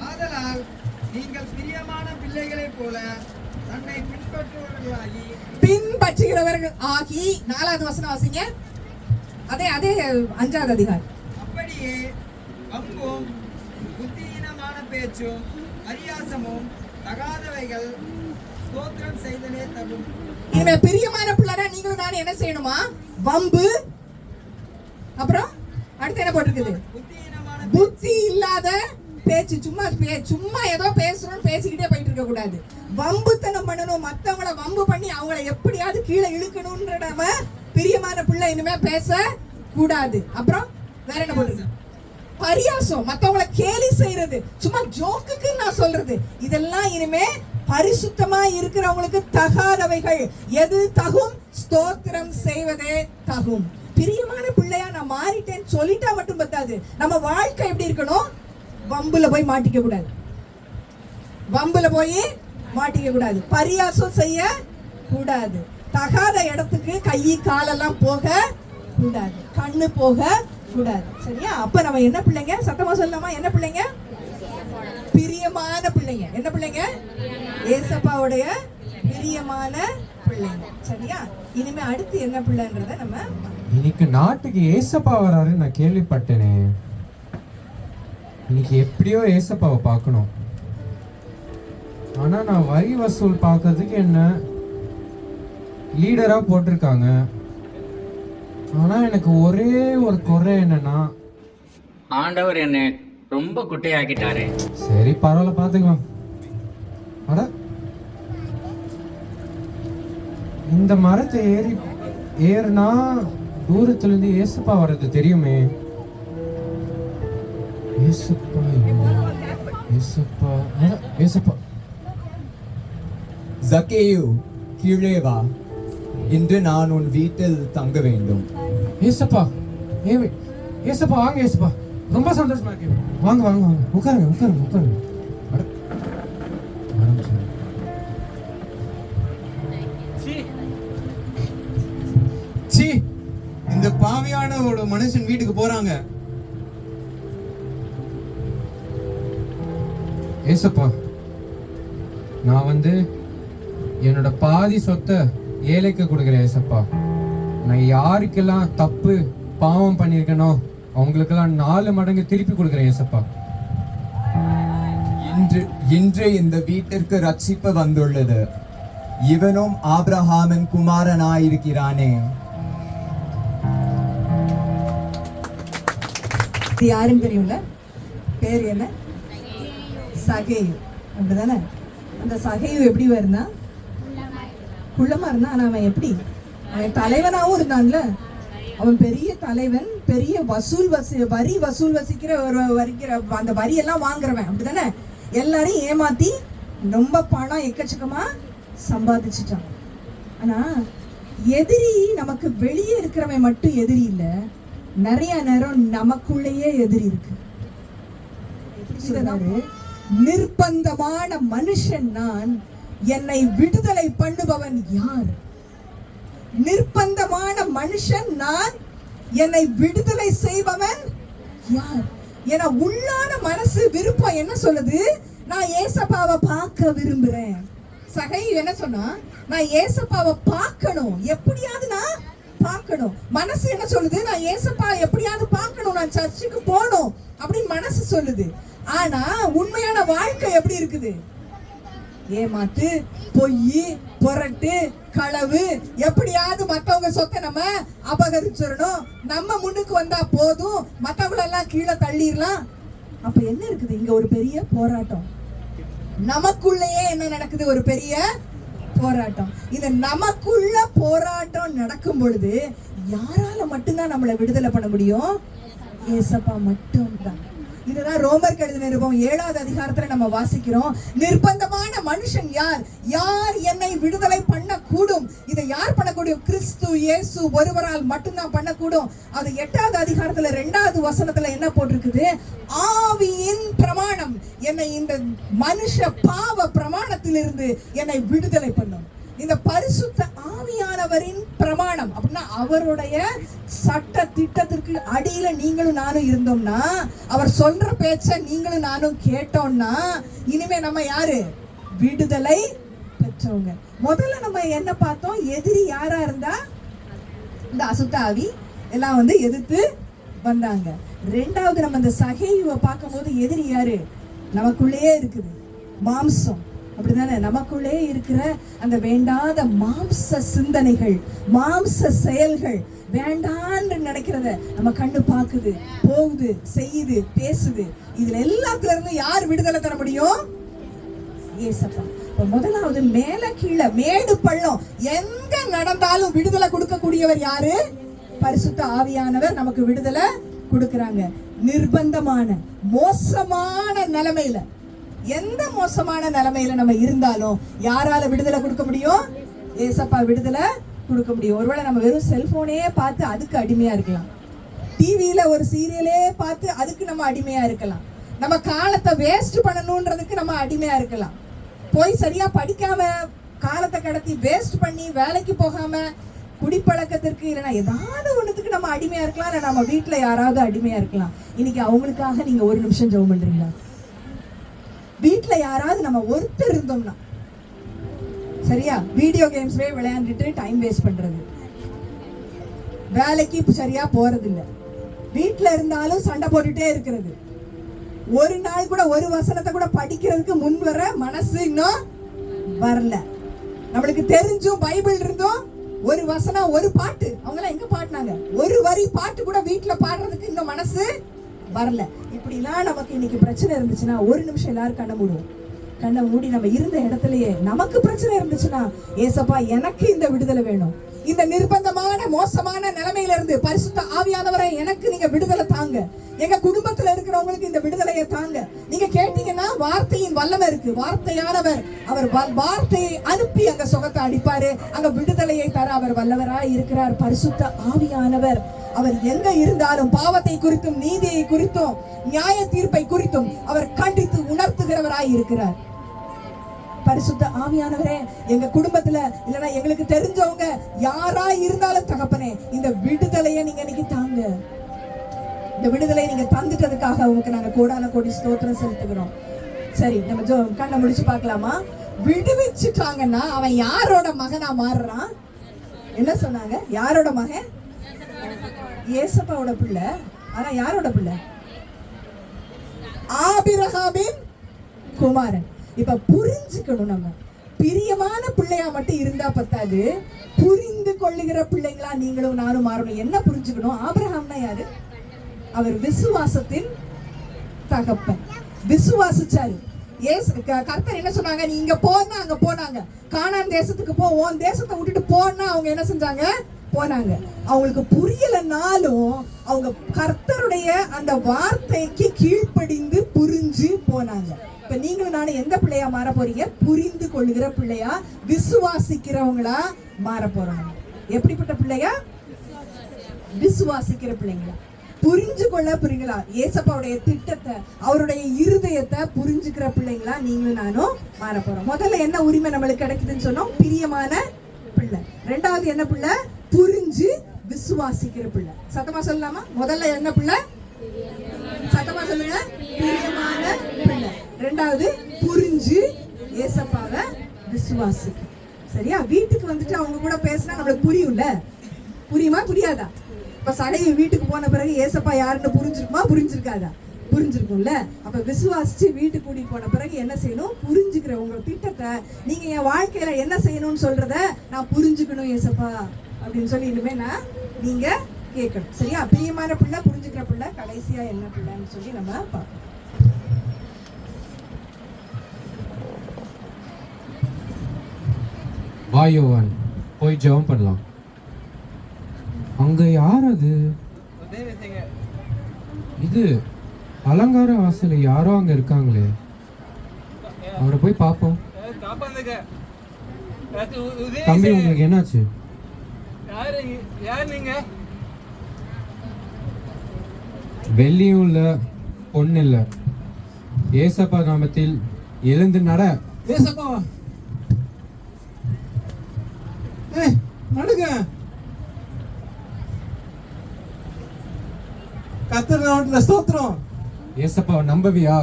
ஆதலால் நீங்கள் பிரியமான பிள்ளைகளைப் போல தன்னை பின்பற்றுகிறவர்கள் ஆகி 4வது வசனம் வாசிங்க. அதே 5வது அதிகாரம். அப்படியே அம்பும் புத்தியீனமான பேச்சும் பரியாசமும் தகாதவைகள் ஸ்தோத்திரம் செய்தனே தகும். இனிமே பிரியமான பிள்ளைனா நீங்களும் நானும் என்ன செய்யணுமா? வம்பு, அப்புறம் அடுத்து என்ன போட்டிருக்குது? புத்தி இல்லாத பேச்சு. சும்மா ஏதோ பேசுறோம் பேசிக்கிட்டே போயிட்டு இருக்க கூடாது. வம்புத்தனம் பண்ணணும். மத்தவங்கள வம்பு பண்ணி அவங்கள எப்படியாவது கீழே இழுக்கணும்ன்ற நம்ம பிரியமான பிள்ளை இனிமே பேச கூடாது. அப்புறம் வேற என்ன போடுறது? பரியாசம், மத்தவங்கள கேலி செய்யறது, சும்மா ஜோக்குக்கு நான் சொல்றது, இதெல்லாம் இனிமே பரிசுத்தமா இருக்கிறவங்களுக்கு தகாதவைகள். எது தகும்? ஸ்தோத்திரம் செய்வதே தகும். பிரியமான பிள்ளையா நான் மாறிட்டேன்னு சொல்லிட்டா மட்டும் பத்தாது. நம்ம வாழ்க்கை எப்படி இருக்கணும்? வம்புல போய் மாட்டிக்க கூடாது. வம்புல போய் மாட்டிக்க கூடாது. பரியாசம் செய்ய கூடாது. தகாத இடத்துக்கு கை காலெல்லாம் போக கூடாது. கண்ணு போக கூடாது. சரியா? அப்ப நம்ம என்ன பிள்ளைங்க? சத்தமா சொல்லலாமா? என்ன பிள்ளைங்க? பிரியமான பிள்ளைங்க. என்ன பிள்ளைங்க? ஏசப்பாவுடைய பிரியமான பிள்ளைங்க. சரியா? இனிமே அடுத்து என்ன பிள்ளைன்றத நம்ம இன்னைக்கு நாட்டுக்கு ஏசப்பா வராரு நான் கேள்விப்பட்டேனே. இன்னைக்கு எப்படியோ ஏசப்பாவை பார்க்கணும். ஆனா நான் வரி வசூல் பார்க்கறதுக்கு என்ன லீடரா போட்டிருக்காங்க. ஆனா எனக்கு ஒரே ஒரு குறை என்னன்னா, ஆண்டவர் என்னை ரொம்ப குட்டையாக்கிட்டாரு. சரி பரவாயில்ல பாத்துக்கலாம். அட இந்த மரத்தை ஏறுனா தூரத்துல இருந்து ஏசப்பா வர்றது தெரியுமே. ஏசப்பா ஏசப்பா ஏசப்பா. ஜக்கேயு, கீழே வா, இன்று நான் உன் வீட்டில் தங்க வேண்டும். ஏசப்பா ஏசப்பா வாங்க ஏசப்பா, ரொம்ப சந்தோஷமா இருக்கு. வாங்க வாங்க வாங்க, உட்காருங்க உட்காருங்க உட்காருங்க. சி, இந்த பாவியான ஒரு மனுஷன் வீட்டுக்கு போறாங்க. ஏசப்பா, நான் என்னோட பாதி சொத்தை ஏழைக்கு கொடுக்குறேன் ஏசப்பா. நான் யாருக்கெல்லாம் தப்பு பாவம் பண்ணியிருக்கேனோ அவங்களுக்கெல்லாம் 4 மடங்கு திருப்பி கொடுக்குறேன் ஏசப்பா. இன்று இந்த வீட்டிற்கு ரட்சிப்பு வந்துள்ளது. இவனும் ஆபிரகாமின் குமாரனாயிருக்கிறானே. இது யாருன்னு தெரியும்ல? பேர் என்ன? சகேயு. அப்படிதானே? அந்த சகேயு எப்படி வருனா? குள்ளமா இருந்தான். ஆனா அவன் எப்படி? அவன் தலைவனாகவும் இருந்தான்ல. அவன் பெரிய தலைவன், பெரிய வரி வசூல் வசிக்கிற அந்த வரியெல்லாம் வாங்குறவன். அப்படிதானே? எல்லாரையும் ஏமாத்தி ரொம்ப பணம் எக்கச்சக்கமா சம்பாதிச்சுட்டான். ஆனா எதிரி நமக்கு வெளியே இருக்கிறவன் மட்டும் எதிரி இல்ல, நிறைய நேரம் நமக்குள்ளேயே எதிரி இருக்கு. எப்படி சொல்றாரு? நிர்பந்தமான மனுஷன் நான், என்னை விடுதலை பண்ணுபவன் யார்? நிர்பந்தமான மனுஷன் நான், என்னை விடுதலை செய்பவன் யார்? என உள்ளான மனசு விருப்பம் என்ன சொல்லுது? நான் ஏசப்பாவை பார்க்க விரும்புறேன். சகை என்ன சொன்னா? நான் ஏசப்பாவை பார்க்கணும், எப்படியாவது நான் பார்க்கணும். மனசு என்ன சொல்லுது? நான் ஏசப்பா எப்படியாவது பார்க்கணும், நான் சர்ச்சுக்கு போகணும், அப்படின்னு மனசு சொல்லுது. ஆனா உண்மையான வாழ்க்கை எப்படி இருக்குது? ஏமாத்து, பொய், புரட்டு, களவு, எப்படியாவது மத்தவங்க சொத்தை நம்ம அபகரிச்சிடணும், நம்ம முன்னுக்கு வந்தா போதும், மத்தவங்களெல்லாம் கீழே தள்ளிடலாம். அப்ப என்ன இருக்குது? இங்க ஒரு பெரிய போராட்டம். நமக்குள்ளேயே என்ன நடக்குது? ஒரு பெரிய போராட்டம். இந்த நமக்குள்ள போராட்டம் நடக்கும் பொழுது யாரால மட்டும்தான் நம்மளை விடுதலை பண்ண முடியும்? ஏசப்பா மட்டும்தான். இதுதான் ரோமர் எழுதின நிருபம் 7வது அதிகாரத்துல நம்ம வாசிக்கிறோம். நிர்பந்தமான மனுஷன் யார்? யார் என்னை விடுதலை பண்ண கூடும்? இதை யார் பண்ணக்கூடும்? கிறிஸ்து இயேசு ஒருவரால் மட்டும்தான் பண்ணக்கூடும். அது 8வது அதிகாரத்துல 2வது வசனத்துல என்ன போட்டிருக்குது? ஆவியின் பிரமாணம் என்னை இந்த மனுஷ பாவ பிரமாணத்திலிருந்து என்னை விடுதலை பண்ணும். இந்த பரிசுத்த ஆவியானவரின் பிரமாணம் அப்படின்னா அவருடைய சட்ட திட்டத்திற்கு அடியில நீங்களும் நானும் இருந்தோம்னா, அவர் சொல்ற பேச்ச நீங்களும் நானும் கேட்டோம்னா, இனிமே நம்ம யாரு? விடுதலை பெற்றவங்க. முதல்ல நம்ம என்ன பார்த்தோம்? எதிரி யாரா இருந்தா இந்த அசுத்த ஆவி எல்லாம் எதிர்த்து வந்தாங்க. ரெண்டாவது நம்ம இந்த சகேயுவை பார்க்கும்போது எதிரி யாரு? நமக்குள்ளேயே இருக்குது, மாம்சம். அப்படிதானே? நமக்குள்ளே இருக்கிற அந்த வேண்டாத மாம்ச சிந்தனைகள், மாம்ச செயல்கள், வேண்டான்னு நினைக்கிறத நம்ம கண்ணு பார்க்குது, போகுது, செய்யுது, பேசுது. இதுல எல்லாத்துல இருந்து யார் விடுதலை தர முடியும்? ஏசப்பா. முதலாவது மேல கீழே மேடு பள்ளம் எங்க நடந்தாலும் விடுதலை கொடுக்கக்கூடியவர் யாரு? பரிசுத்த ஆவியானவர் நமக்கு விடுதலை கொடுக்கறாங்க. நிர்பந்தமான மோசமான நிலைமையில, எந்த மோசமான நிலைமையில நம்ம இருந்தாலும் யாரால விடுதலை கொடுக்க முடியும்? ஏசப்பா விடுதலை கொடுக்க முடியும். ஒருவேளை நம்ம வெறும் செல்போனே பார்த்து அதுக்கு அடிமையா இருக்கலாம், டிவியில ஒரு சீரியலே பார்த்து அதுக்கு நம்ம அடிமையா இருக்கலாம், நம்ம காலத்தை வேஸ்ட் பண்ணணும்ன்றதுக்கு நம்ம அடிமையா இருக்கலாம், போய் சரியா படிக்காம காலத்தை கடத்தி வேஸ்ட் பண்ணி வேலைக்கு போகாம குடிப்பழக்கத்திற்கு இல்லைன்னா ஏதாவது ஒண்ணுத்துக்கு நம்ம அடிமையா இருக்கலாம். இல்லை நம்ம வீட்டுல யாராவது அடிமையா இருக்கலாம். இன்னைக்கு அவங்களுக்காக நீங்க ஒரு நிமிஷம் ஜெபம் பண்றீங்களா? வீட்டுல யாராவது நம்ம ஒருத்தர் இருந்தோம்னா, சரியா, வீடியோ கேம்ஸ்லயே விளையாண்டுட்டு டைம் வேஸ்ட் பண்றது, வேலைக்கு சரியா போறது இல்ல, வீட்டுல இருந்தாலும் சண்டை போட்டுட்டே இருக்கிறது, ஒரு நாள் கூட ஒரு வசனத்தை கூட படிக்கிறதுக்கு முன் வர மனசு இன்னும் வரல, நம்மளுக்கு தெரிஞ்சும் பைபிள் இருந்தும் ஒரு வசனம் ஒரு பாட்டு, அவங்க எல்லாம் எங்க பாடினாங்க, ஒரு வரி பாட்டு கூட வீட்டுல பாடுறதுக்கு இன்னும் மனசு வரல. இப்படிலாம் நமக்கு இன்னைக்கு பிரச்சனை இருந்துச்சுன்னா ஒரு நிமிஷம் எல்லாரும் கண்ணை மூடுவோம். கண்ணை மூடி நம்ம இருந்த இடத்துலயே நமக்கு பிரச்சனை இருந்துச்சுன்னா, ஏசப்பா எனக்கு இந்த விடுதலை வேணும், இந்த நிர்பந்தமான மோசமான நிலைமையில இருந்து பரிசுத்த ஆவியானவரை எனக்கு நீங்க விடுதலை தாங்க, எங்க குடும்பத்துல இருக்கிறவங்களுக்கு இந்த விடுதலையை தாங்க. நீங்க கேட்டீங்கன்னா வார்த்தையின் வல்லமை இருக்கு. வார்த்தையானவர் அவர் வார்த்தையை அனுப்பி அங்க சுகத்தை அடிப்பாரு, அங்க விடுதலையை தர அவர் வல்லவராய் இருக்கிறார். பரிசுத்த ஆவியானவர் அவர் எங்க இருந்தாலும் பாவத்தை குறித்தும் நீதியை குறித்தும் நியாய தீர்ப்பை குறித்தும் அவர் கண்டித்து உணர்த்துகிறவராய் இருக்கிறார். பரிசுத்த ஆவியானவரே, எங்க குடும்பத்துல இல்லைன்னா எங்களுக்கு தெரிஞ்சவங்க யாரா இருந்தாலும் தகப்பனே, இந்த விடுதலையை நீங்க இன்னைக்கு தாங்க. இந்த விடுதலை நீங்க தந்துட்டதுக்காக உங்களுக்கு நாங்க கோடான கோடி ஸ்தோத்திரம் செலுத்துகிறோம். சரி, நம்ம கண்ணை முடிச்சு பார்க்கலாமா? விடுவிச்சுட்டாங்கன்னா அவன் யாரோட மகனா மாறுறான்? என்ன சொன்னாங்க? யாரோட மகன்? ஏசப்பாவோட பிள்ளை. ஆனா யாரோட பிள்ளை? ஆபிரகாமின் குமாரன். இப்ப புரிஞ்சுக்கணும், நம்ம பிரியமான பிள்ளையா மட்டும் இருந்தா பத்தாது, புரிந்து கொள்ளுகிற பிள்ளைங்களா நீங்களும் நானும் மாறணும். என்ன புரிஞ்சுக்கணும்? ஆபிரகாம்னா யாரு? அவர் விசுவாசத்தின் தகப்பன். விசுவாசிச்சாரு. கர்த்தர் என்ன சொன்னாங்க? நீ இங்க போனா அங்க போனாங்க, கானான் தேசத்துக்கு போ, உன் தேசத்தை விட்டுட்டு போனா அவங்க என்ன செஞ்சாங்க? போனாங்க. அவங்களுக்கு புரியலனாலும் அவங்க கர்த்தருடைய அந்த வார்த்தைக்கு கீழ்ப்படிந்து புரிஞ்சு போனாங்க. இப்ப நீங்களும் நானும் எந்த பிள்ளையா மாற போறீங்க? புரிந்து கொள்ளுகிற பிள்ளையா, விசுவாசிக்கிறவங்களா மாற போறாங்க. எப்படிப்பட்ட பிள்ளையா? விசுவாசிக்கிற பிள்ளைங்களா, புரிஞ்சு கொள்ள புரியுங்களா, ஏசப்பாவுடைய திட்டத்தை அவருடைய இருதயத்தை புரிஞ்சுக்கிற பிள்ளைங்களா நீங்களும் நானும் மாற போறோம். முதல்ல என்ன உரிமை நம்மளுக்கு கிடைக்குதுன்னு சொன்னோம்? பிரியமான பிள்ளை. ரெண்டாவது என்ன பிள்ளை? புரிஞ்சு விசுவாசிக்கிற பிள்ளை. சத்தமா சொல்லலாமா? முதல்ல என்ன பிள்ளை? சத்தமா சொல்லுங்க. பிரியமான பிள்ளை. ரெண்டாவது புரிஞ்சு ஏசப்பாவை விசுவாசிக்க. சரியா? வீட்டுக்கு வந்துட்டு அவங்க கூட பேசினா நம்மளுக்கு புரியும்ல? புரியுமா புரியாதா? இப்ப சகையை வீட்டுக்கு போன பிறகு ஏசப்பா யாருன்னு புரிஞ்சிருக்குமா புரிஞ்சிருக்காதா? புரிஞ்சிருக்கும்ல. அப்ப விசுவாசிச்சு வீட்டுக்கு கூட்டிட்டு போன பிறகு என்ன செய்யணும்? புரிஞ்சுக்கிற உங்க திட்டத்தை நீங்க என் வாழ்க்கையில என்ன செய்யணும்னு சொல்றத நான் புரிஞ்சுக்கணும் ஏசப்பா அப்படின்னு சொல்லி இனிமே நீங்க கேட்கணும். சரியா? பிரியமான பிள்ளை, புரிஞ்சுக்கிற பிள்ளை, கடைசியா என்ன பிள்ளைன்னு சொல்லி நம்ம பார்ப்போம். வாயோவான் போய் ஜெபம் பண்ணலாம். அங்க யார் அது? இது அலங்கார வாசல்ல யாரோ அங்க இருக்காங்களே, அவரை போய் பார்ப்போம். தம்பி, உங்களுக்கு என்னாச்சு? வெள்ளியும் இல்ல, பொண்ணு இல்ல, ஏசப்பா நாமத்தில் எழுந்து நட. ஏசப்பா நடுங்க. கர்த்தர் நாமத்துல ஸ்தோத்திரம். ஏசப்பா நம்பவியா?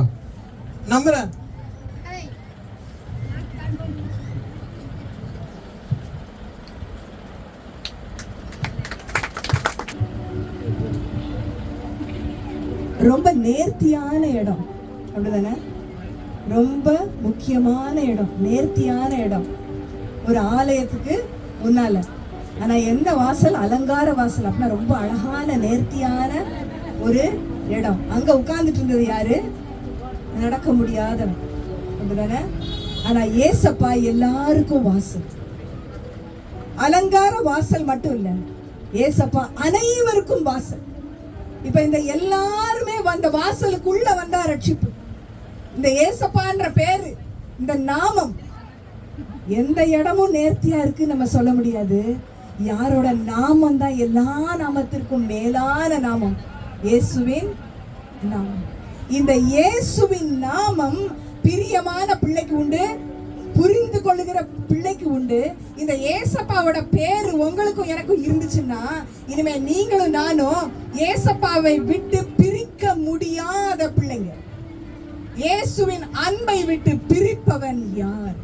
நம்புறேன். ரொம்ப நேர்த்தியான இடம், அப்படிதானே? ரொம்ப முக்கியமான இடம், நேர்த்தியான இடம், ஒரு ஆலயத்துக்கு முன்னால. ஆனா எந்த வாசல்? அலங்கார வாசல். அப்படின்னா ரொம்ப அழகான நேர்த்தியான ஒரு இடம். அங்க உட்கார்ந்துட்டு இருந்தது யாரு? நடக்க முடியாதவன், அப்படிதானே? ஆனா ஏசப்பா எல்லாருக்கும் வாசல். அலங்கார வாசல் மட்டும் இல்ல, ஏசப்பா அனைவருக்கும் வாசல். இப்ப இந்த எல்லாருமே வந்த வாசலுக்குள்ள வந்தா ரட்சிப்பு. இந்த ஏசப்பான்ற பேரு, இந்த நாமம் எந்த இடமும் நேர்த்தியா இருக்கு நம்ம சொல்ல முடியாது. யாரோட நாமம் தான் எல்லா நாமத்திற்கும் மேலான நாமம்? இயேசுவின் நாமம். இந்த இயேசுவின் நாமம் பிரியமான பிள்ளைக்கு உண்டு, புரிந்து கொள்ளுகிற பிள்ளைக்கு உண்டு. இந்த ஏசப்பாவோட பேரு உங்களுக்கும் எனக்கும் இருந்துச்சுன்னா இனிமே நீங்களும் நானும் ஏசப்பாவை விட்டு பிரிக்க முடியாத பிள்ளைங்க. இயேசுவின் அன்பை விட்டு பிரிப்பவன் யார்?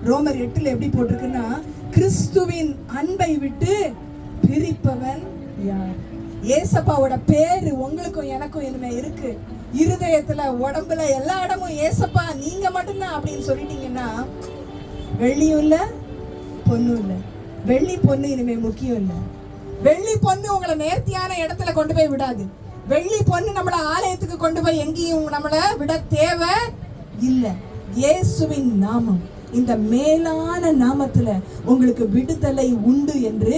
ரோமர் 8 எப்படி போட்டிருக்குன்னா, கிறிஸ்துவின் அன்பை விட்டு பிரிப்பவன் யார்? ஏசப்பாவோட பேரு உங்களுக்கும் எனக்கும் இனிமே இருக்கு. இருதயத்துல, உடம்புல, எல்லா இடமும் ஏசப்பா நீங்க மட்டும்தான் அப்படின்னு சொல்லிட்டீங்கன்னா வெள்ளியும் இல்ல, பொண்ணும் இல்ல. வெள்ளி பொண்ணு இனிமே முக்கியம் இல்ல. வெள்ளி பொண்ணு உங்களை நேர்த்தியான இடத்துல கொண்டு போய் விடாது. வெள்ளி பொண்ணு நம்மள ஆலயத்துக்கு கொண்டு போய் எங்கேயும் நம்மள விட தேவை இல்ல. இயேசுவின் நாமம், இந்த மேலான நாமத்துல உங்களுக்கு விடுதலை உண்டு என்று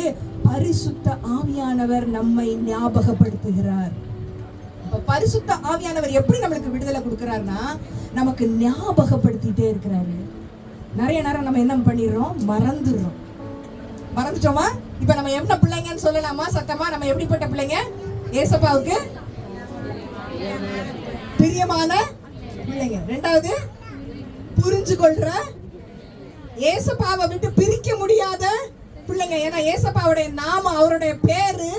பரிசுத்த ஆவியானவர் நம்மை ஞாபகப்படுத்துகிறார். பரிசுத்த ஆவியானவர் எப்படி நம்மளுக்கு விடுதலை கொடுக்கிறார்னா, நமக்கு ஞாபகப்படுத்திட்டே இருக்கிறாரு. நிறைய நேரம் நம்ம என்ன பண்ணிடுறோம்? மறந்துட்டோமா? இப்ப நம்ம என்ன பிள்ளைங்கன்னு சொல்லலாமா சத்தமா? நம்ம எப்படிப்பட்ட பிள்ளைங்க? ஏசப்பாவுக்கு பிரியமான பிள்ளைங்க. ரெண்டாவது, புரிஞ்சு கொள்ற, ஏசப்பாவை விட்டு பிரிக்க முடியாத பிள்ளைங்க. ஏன்னா ஏசப்பாவுடைய நாம, அவருடைய பேரு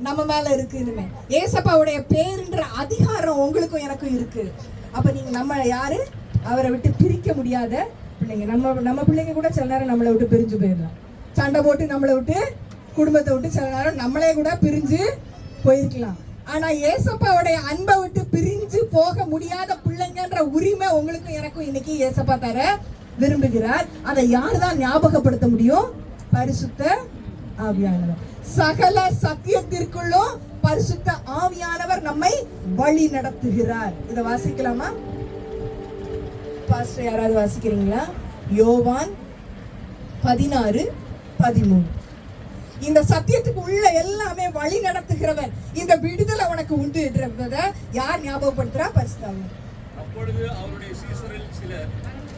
நம்ம மேல இருக்கு. இனிமே ஏசப்பாவுடைய பேருன்ற அதிகாரம் உங்களுக்கும் எனக்கும் இருக்கு. அப்ப நீங்க நம்ம யாரு? அவரை விட்டு பிரிக்க முடியாத பிள்ளைங்க. நம்ம பிள்ளைங்க கூட சில நேரம் நம்மளை விட்டு பிரிஞ்சு போயிடலாம். சண்டை போட்டு நம்மளை விட்டு, குடும்பத்தை விட்டு சில நேரம் நம்மளே கூட பிரிஞ்சு போயிருக்கலாம். ஆனா ஏசப்பாவுடைய அன்பை விட்டு பிரிஞ்சு போக முடியாத பிள்ளைங்கன்ற உரிமை உங்களுக்கும் எனக்கும் இன்னைக்கு ஏசப்பா தர விரும்புகிறார். அதை யார் தான் ஞாபகப்படுத்த முடியும்? பரிசுத்த ஆவியானவர். சகல சத்தியத்திற்குள்ளும் பரிசுத்த ஆவியானவர் நம்மை வழி நடத்துகிறார். இதை வாசிக்கலாமா? பாஸ்டர் யாராவது வாசிக்கிறீங்களா? யோவான் 16:13. இந்த சத்தியத்துக்கு உள்ள எல்லாமே வழி நடத்துகிறவன், இந்த விடுதலை உனக்கு உண்டு என்றதை யார் ஞாபகப்படுத்துறா? பரிசுத்த ஆவியானவர். அப்பொழுது அவருடைய சீசரில் சிலர்,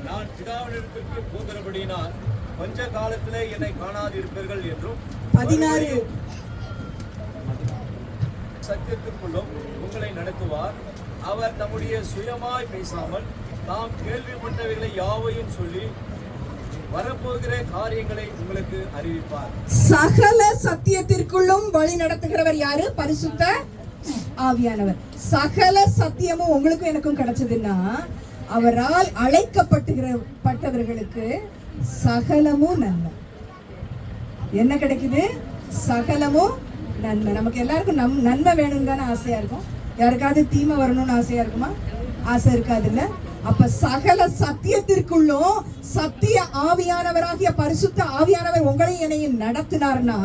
நான் பிதாவினிடத்திற்கு போகிறபடியினால் கொஞ்ச காலத்திலே என்னை காணாதிருப்பீர்கள் என்றும் 16 சத்தியத்திற்குள்ளும் உங்களை நடத்துவார். அவர் நம்முடைய சுயமாய் பேசாமல் தாம் கேள்விப்பட்டவைகளை யாவையும் சொல்லி வரப்போகிற காரியங்களை உங்களுக்கு அறிவிப்பார். சகல சத்தியத்திற்குள்ளும் வழி நடத்துகிறவர் யாரு? பரிசுத்த ஆவியானவர். சகல சத்தியமும் உங்களுக்கும் எனக்கும் கிடைச்சதுன்னா, அவரால் அழைக்கப்பட்டவர்களுக்கு சகலமும் நன்மை. என்ன கிடைக்குது? சகலமும் நன்மை. நமக்கு எல்லாருக்கும் நன்மை வேணும் தானே ஆசையா இருக்கும். யாருக்காவது தீமை வரணும்னு ஆசையா இருக்குமா? ஆசை இருக்காதுல்ல? அப்ப சகல சத்தியத்திற்குள்ளும் சத்திய ஆவியானவராகிய பரிசுத்த ஆவியானவர் உங்களை என்னையும் நடத்தினார்னா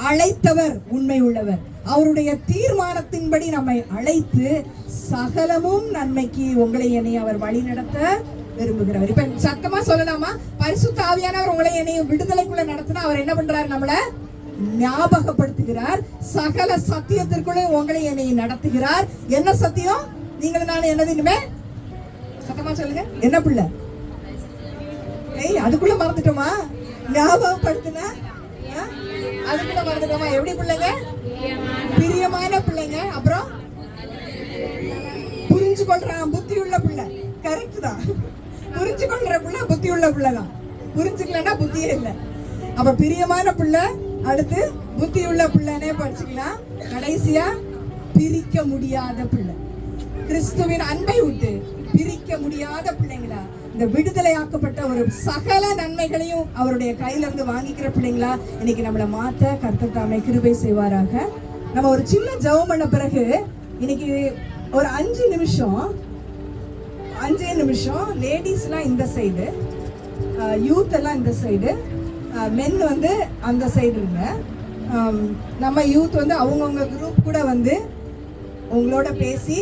அழைத்தவர் உண்மை உள்ளவர். அவருடைய தீர்மானத்தின்படி நம்மை அழைத்து சகலமும் நன்மைக்கு உங்களை என்னையும் அவர் வழி நடத்த விரும்புகிறவர். இப்ப சத்தமா சொல்லலாமா? பரிசுத்த ஆவியானவர் உங்களை என்னையும் விடுதலைக்குள்ள நடத்தினா அவர் என்ன பண்றாரு? நம்மள ஞாபகப்படுத்துகிறார். சகல சத்தியத்திற்குள்ளே உங்களை என்னையும் நடத்துகிறார். என்ன சத்தியம்? நீங்களும் நானும் என்னது இனிமே? சத்தமா சொல்லுங்க. என்ன பிள்ளை? அதுக்குள்ள மறந்துட்டோமா? ஞாபகப்படுத்தின அதுக்குள்ள மறந்துட்டோமா? எப்படி பிள்ளைங்க? பிரியமான பிள்ளைங்க. அப்புறம் புரிஞ்சு கொள்றான், புத்தி உள்ள பிள்ளை. கரெக்ட் தான். புரிஞ்சு கொள்ற பிள்ளை புத்தி உள்ள பிள்ளை தான். புரிஞ்சுக்கலன்னா புத்தியே இல்லை. அப்ப பிரியமான பிள்ளை, அடுத்து புத்தி உள்ள பிள்ளைனே படிச்சுக்கலாம். கடைசியா பிரிக்க முடியாத பிள்ளை. கிறிஸ்துவின் அன்பை விட்டு பிரிக்க முடியாத பிள்ளைங்களா, இந்த விடுதலையாக்கப்பட்ட ஒரு சகல நன்மைகளையும் அவருடைய கையில இருந்து வாங்கிக்கிற பிள்ளைங்களா இன்னைக்கு நம்மளை மாத்த கர்த்தர் தாமே கிருபை செய்வாராக. நம்ம ஒரு சின்ன ஜெபம் பண்ண பிறகு இன்னைக்கு ஒரு 5 நிமிஷம் லேடிஸ்லாம் இந்த சைடு, யூத் எல்லாம் இந்த சைடு, மென் வந்து அந்த சைடு இருங்க. நம்ம யூத் வந்து அவங்கவுங்க குரூப் கூட வந்து உங்களோட பேசி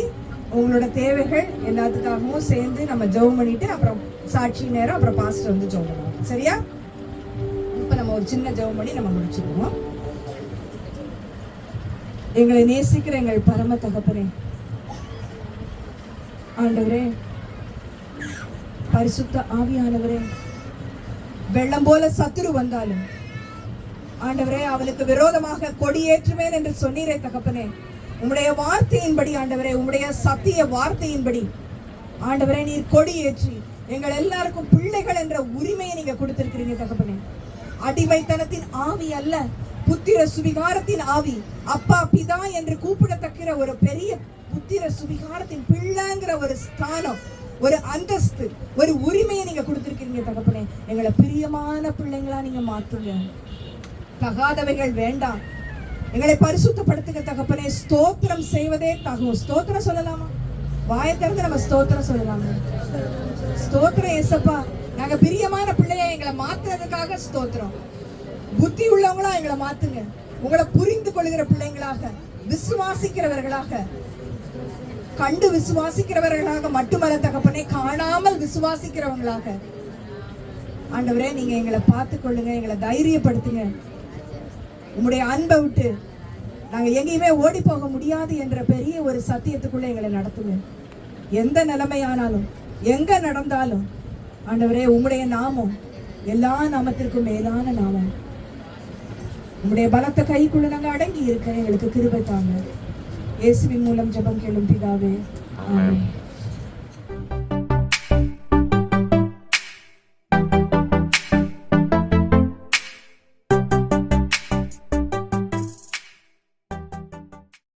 உங்களோட தேவைகள் எல்லாத்துக்காகவும் சேர்ந்து நம்ம ஜெபம் பண்ணிட்டு அப்புறம் சாட்சி நேரம், அப்புறம் பாஸ்டர் வந்து ஜெபம் பண்ணுவோம். சரியா? இப்போ நம்ம ஒரு சின்ன ஜெபம் பண்ணி நம்ம முடிச்சுக்குவோம். எங்களை நேசிக்கிற எங்கள் பரம தகப்பனே, ஆண்டவரே, பரிசுத்த ஆவியானவரே, வெள்ளம் போல சத்துரு வந்தாலும் ஆண்டவரே அவனுக்கு விரோதமாக கொடியேற்றுவேன் என்று சொன்னீரே தகப்பனே. உம்முடைய வார்த்தையின்படி ஆண்டவரே, உம்முடைய சத்திய வார்த்தையின்படி ஆண்டவரே நீர் கொடியேற்றி எங்கள் எல்லாருக்கும் பிள்ளைகள் என்ற உரிமையை நீங்க கொடுத்திருக்கிறீங்க தகப்பனே. அடிமைத்தனத்தின் ஆவி அல்ல, புத்திர சுவிகாரத்தின் ஆவி. அப்பா பிதா என்று கூப்பிடத்தக்கிற ஒரு பெரிய புத்திர சுவிகாரத்தின் பிள்ளைங்கிற ஒரு ஸ்தானம், ஒரு அந்தஸ்து, ஒரு உரிமையை நீங்க கொடுத்திருக்கீங்க தகப்பனே. எங்களை பிரியமான பிள்ளைங்களா நீங்க மாத்துங்க. தகாதவைகள் வேண்டாம். எங்களை பரிசுத்தப்படுத்துங்க தகப்பனே. ஸ்தோத்திரம் செய்வதே தகும். ஸ்தோத்திரம் சொல்லலாமா? வாயை திறந்து நம்ம ஸ்தோத்திரம் சொல்லலாமா? ஸ்தோத்திரம் ஏசப்பா. நாங்க பிரியமான பிள்ளைய எங்களை மாத்துறதுக்காக ஸ்தோத்திரம். புத்தி உள்ளவங்களா எங்களை மாத்துங்க. உங்களை புரிந்து கொள்கிற பிள்ளைங்களாக, விசுவாசிக்கிறவர்களாக, கண்டு விசுவாசிக்கிறவர்களாக மட்டுமல்ல தகப்பனே, காணாமல் விசுவாசிக்கிறவங்களாக ஆண்டவரே நீங்க எங்களை பார்த்து கொள்ளுங்க. எங்களை தைரியப்படுத்துங்க. உம்முடைய அன்பை விட்டு நாங்க எங்கேயுமே ஓடி போக முடியாது என்ற பெரிய ஒரு சத்தியத்துக்குள்ள எங்களை நடத்துங்க. எந்த நிலைமையானாலும், எங்க நடந்தாலும் ஆண்டவரே உம்முடைய நாமம் எல்லா நாமத்திற்கும் மேலான நாமம். உம்முடைய பலத்த கைக்குள்ள நாங்க அடங்கி இருக்க எங்களுக்கு கிருபை தாங்க. இயேசுவின் மூலம் ஜெபம் கேளும் பிதாவே, ஆமென்.